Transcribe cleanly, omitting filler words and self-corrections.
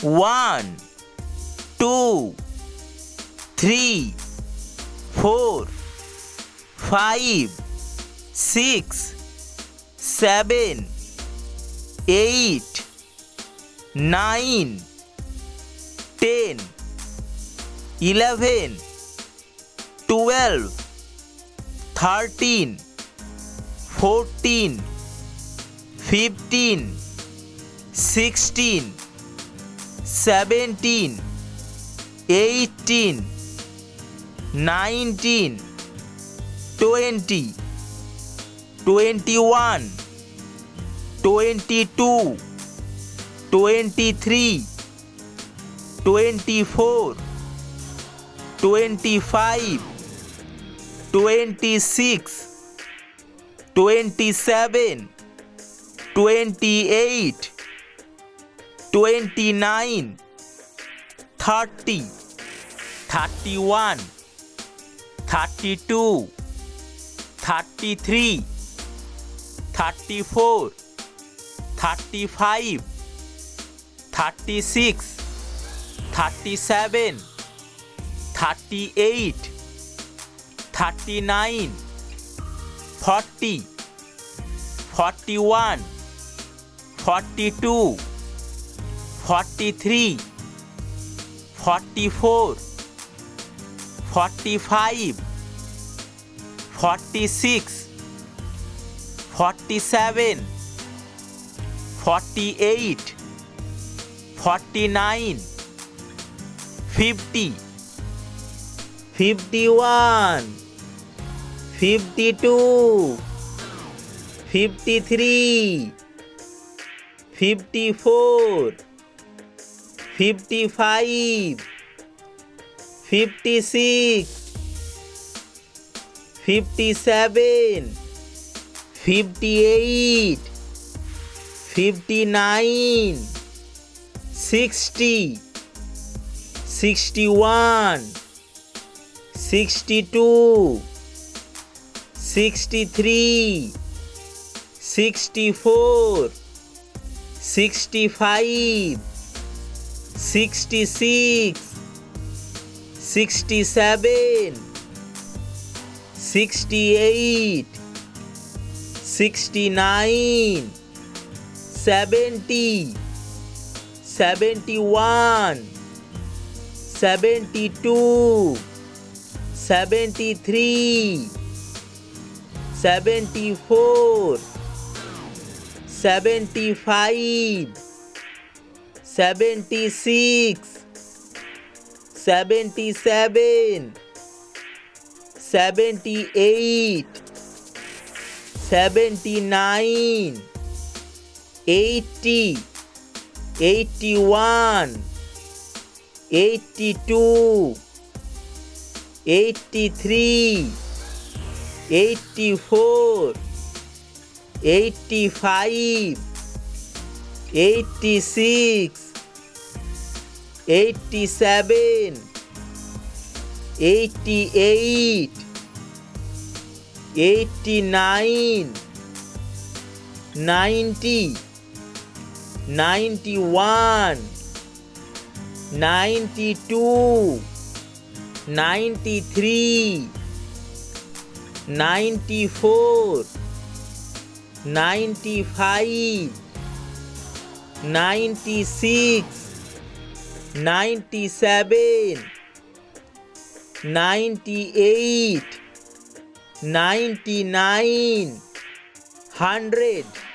1 2 3 4 5 6 7 8 9 10 11 12 13 14 15 16 17 18 19 20 21 22 23 24 25 26 27 28 29 30 31 32 33 34 35 36 37 38 39 40 41 42 43 44 45 46 47 48 49 50 51 52 53 54 55 56 57 58 59 60 61 62 63 64 65 66 67 68 69 70 71 72 73 74 75 76 77 78 79 80 81 82 83 84 85 86 87 88 89 90 91 92 93 94 95 96 97 98 99 100